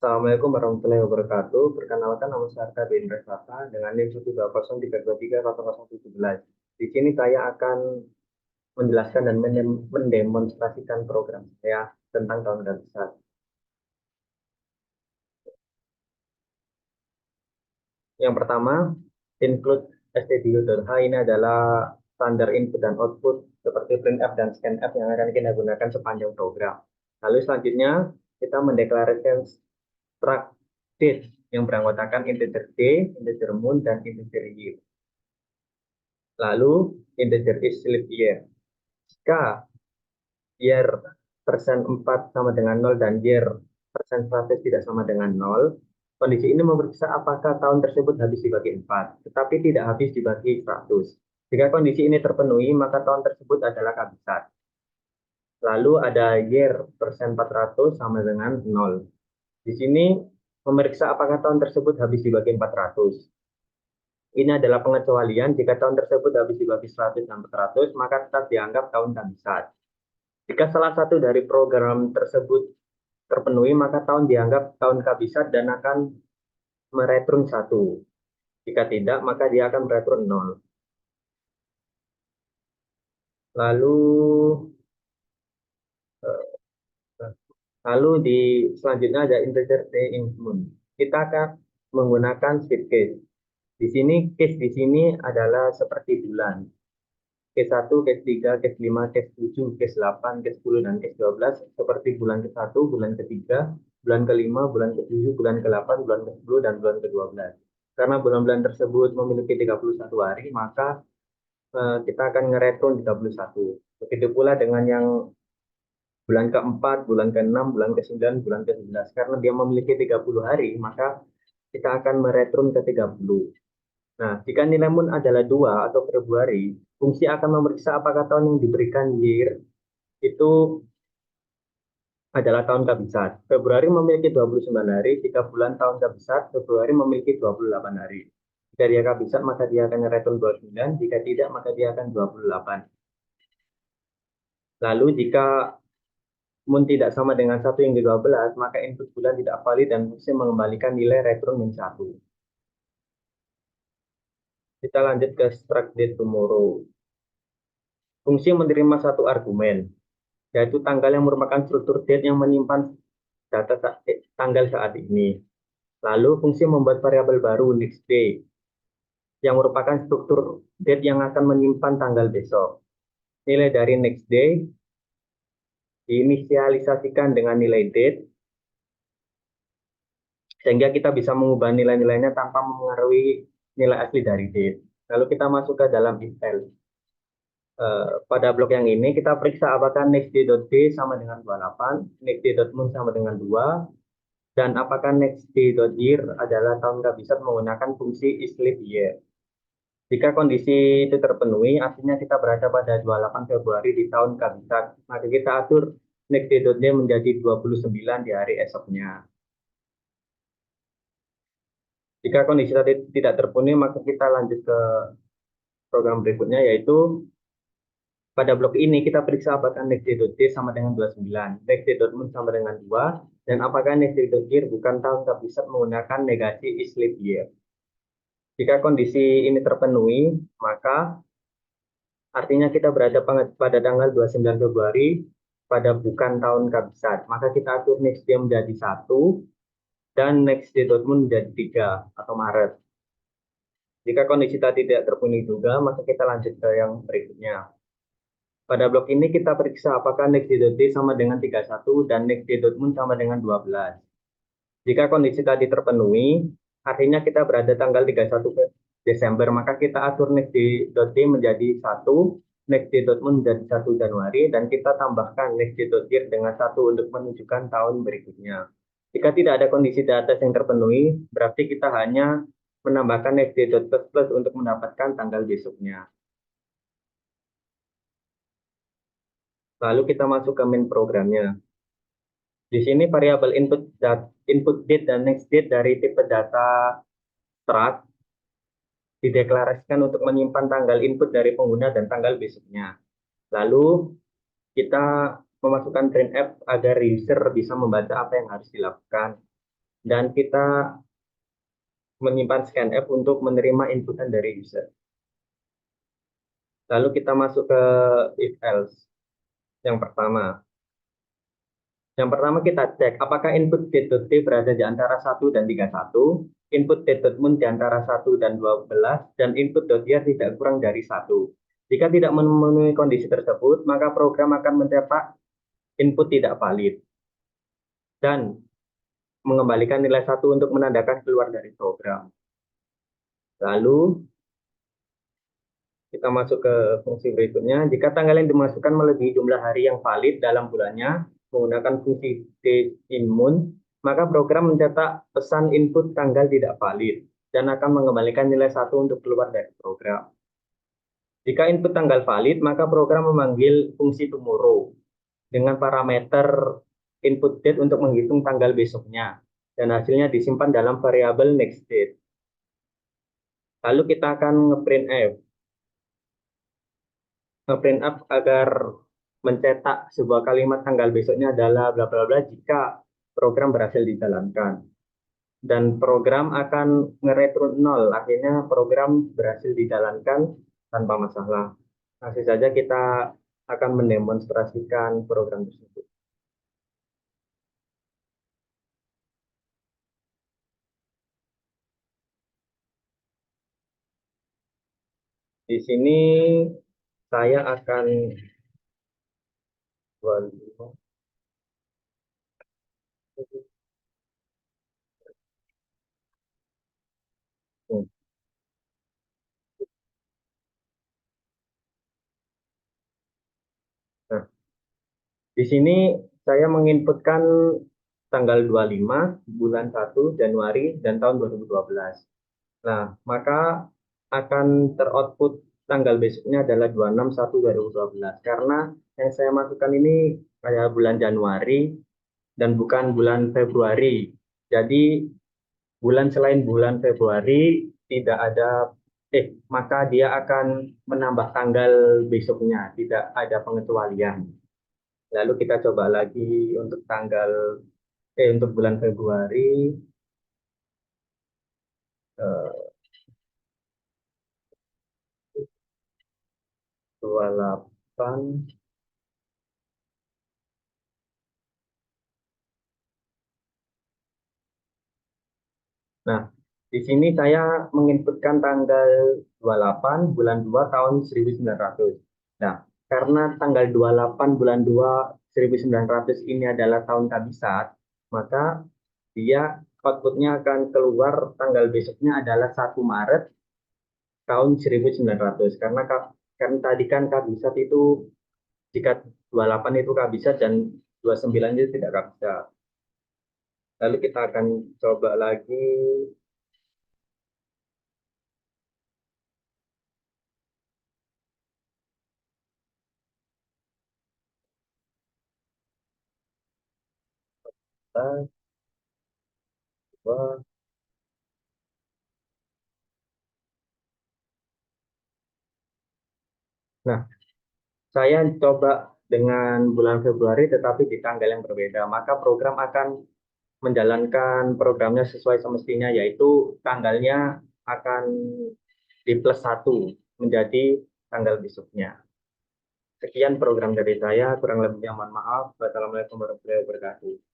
Assalamualaikum warahmatullahi wabarakatuh. Perkenalkan, nama saya Arka bin Resata dengan NIM 12032300017. Di sini saya akan menjelaskan dan mendemonstrasikan program saya tentang tahun besar. Yang pertama, include stdio.h ini adalah standar input dan output seperti printf dan scanf yang akan kita gunakan sepanjang program. Lalu selanjutnya kita mendeklarasikan struct date yang beranggotakan integer day, integer month, dan integer year. Lalu integer is leap year. Jika year persen 4 sama dengan 0 dan year persen 100 tidak sama dengan 0, kondisi ini memeriksa apakah tahun tersebut habis dibagi 4, tetapi tidak habis dibagi 100. Jika kondisi ini terpenuhi, maka tahun tersebut adalah kehabisan. Lalu ada year persen 400 sama dengan 0. Di sini memeriksa apakah tahun tersebut habis dibagi 400. Ini adalah pengecualian jika tahun tersebut habis dibagi 100 dan 400, maka tetap dianggap tahun kehabisan. Jika salah satu dari program tersebut terpenuhi, maka tahun dianggap tahun kehabisan dan akan mereturn 1. Jika tidak, maka dia akan mereturn 0. Lalu di selanjutnya ada integer day in month. Kita akan menggunakan shift case. Di sini case di sini adalah seperti bulan. Case 1, case 3, case 5, case 7, case 8, case 10, dan case 12 seperti bulan ke-1, bulan ke-3, bulan ke-5, bulan ke-7, bulan ke-8, bulan ke-10, dan bulan ke-12. Karena bulan-bulan tersebut memiliki 31 hari, maka kita akan ngeretron 31. Begitu pula dengan yang bulan ke-4, bulan ke-6, bulan ke-9, bulan ke-11. Karena dia memiliki 30 hari, maka kita akan meretron ke 30. Nah, jika nilai mun adalah 2 atau Februari, fungsi akan memeriksa apakah tahun yang diberikan year itu adalah tahun kehabisan. Februari memiliki 29 hari, jika bulan tahun kehabisan, Februari memiliki 28 hari. Jika dia kehabisan, maka dia akan return 29, jika tidak, maka dia akan 28. Lalu jika mun tidak sama dengan 1 yang ke-12, maka input bulan tidak valid dan fungsi mengembalikan nilai return min 1. Kita lanjut ke struct date tomorrow. Fungsi menerima satu argumen, yaitu tanggal yang merupakan struktur date yang menyimpan data tanggal saat ini. Lalu fungsi membuat variabel baru next day, yang merupakan struktur date yang akan menyimpan tanggal besok. Nilai dari next day diinisialisasikan dengan nilai date, sehingga kita bisa mengubah nilai-nilainya tanpa mengaruhi nilai asli dari date. Lalu kita masuk ke dalam if else. Pada blok yang ini kita periksa apakah nextday.d sama dengan 28, nextday.month sama dengan 2, dan apakah nextday.year adalah tahun kehabisan menggunakan fungsi isLeap year. Jika kondisi itu terpenuhi, artinya kita berada pada 28 Februari di tahun kehabisan, maka kita atur nextday.d menjadi 29 di hari esoknya. Jika kondisi tadi tidak terpenuhi, maka kita lanjut ke program berikutnya, yaitu pada blok ini kita periksa apakah nextday.d sama dengan 29, nextday.month sama dengan 2, dan apakah nextday.year bukan tahun kehabisan menggunakan negasi isLeap year. Jika kondisi ini terpenuhi, maka artinya kita berada pada tanggal 29 Februari pada bukan tahun kehabisan. Maka kita atur nextday menjadi 1 dan nextday.month menjadi 3 atau Maret. Jika kondisi tadi tidak terpenuhi juga, maka kita lanjut ke yang berikutnya. Pada blok ini kita periksa apakah nextday.d sama dengan 31 dan nextday.month sama dengan 12. Jika kondisi tadi terpenuhi, artinya kita berada tanggal 31 Desember, maka kita atur nextday.d menjadi 1, nextday.month menjadi 1 Januari, dan kita tambahkan nextday.year dengan 1 untuk menunjukkan tahun berikutnya. Jika tidak ada kondisi di atas yang terpenuhi, berarti kita hanya menambahkan nextday.plus untuk mendapatkan tanggal besoknya. Lalu kita masuk ke main programnya. Di sini variabel input date dan next date dari tipe data struct dideklarasikan untuk menyimpan tanggal input dari pengguna dan tanggal besoknya. Lalu kita memasukkan printf agar user bisa membaca apa yang harus dilakukan. dan kita menyimpan scanf untuk menerima inputan dari user. Lalu kita masuk ke if else yang pertama. Yang pertama kita cek apakah input D.T berada di antara 1 dan 31, input D.Mun di antara 1 dan 12, dan input .Year tidak kurang dari 1. Jika tidak memenuhi kondisi tersebut, maka program akan mencetak input tidak valid dan mengembalikan nilai 1 untuk menandakan keluar dari program. Lalu kita masuk ke fungsi berikutnya. Jika tanggal yang dimasukkan melebihi jumlah hari yang valid dalam bulannya menggunakan fungsi dinmun, maka program mencetak pesan input tanggal tidak valid dan akan mengembalikan nilai 1 untuk keluar dari program. Jika input tanggal valid, maka program memanggil fungsi tomorrow dengan parameter input date untuk menghitung tanggal besoknya dan hasilnya disimpan dalam variabel next date. Lalu kita akan ngeprint up agar mencetak sebuah kalimat tanggal besoknya adalah bla bla bla jika program berhasil dijalankan. Dan program akan nge-return 0, akhirnya program berhasil dijalankan tanpa masalah. Langsung saja kita akan mendemonstrasikan program tersebut. Di sini saya akan nah, di sini saya menginputkan tanggal 25 bulan 1 Januari dan tahun 2012. Nah, maka akan teroutput tanggal besoknya adalah 26/1/2012 karena yang saya masukkan ini adalah bulan Januari dan bukan bulan Februari. Jadi bulan selain bulan Februari tidak ada maka dia akan menambah tanggal besoknya, tidak ada pengecualian. Lalu kita coba lagi untuk untuk bulan Februari 28. Nah, di sini saya menginputkan tanggal 28 bulan 2 tahun 1900. Nah, karena tanggal 28 bulan 2 1900 ini adalah tahun kabisat, maka dia outputnya akan keluar tanggal besoknya adalah 1 Maret tahun 1900. Karena tadi kan kabisat itu jika 28 itu kabisat dan 29 itu tidak kabisat. Lalu kita akan coba lagi. Nah, saya coba dengan bulan Februari tetapi di tanggal yang berbeda, maka program akan menjalankan programnya sesuai semestinya, yaitu tanggalnya akan di plus 1 menjadi tanggal besoknya. Sekian program dari saya, kurang lebihnya mohon maaf. Wassalamualaikum warahmatullahi wabarakatuh.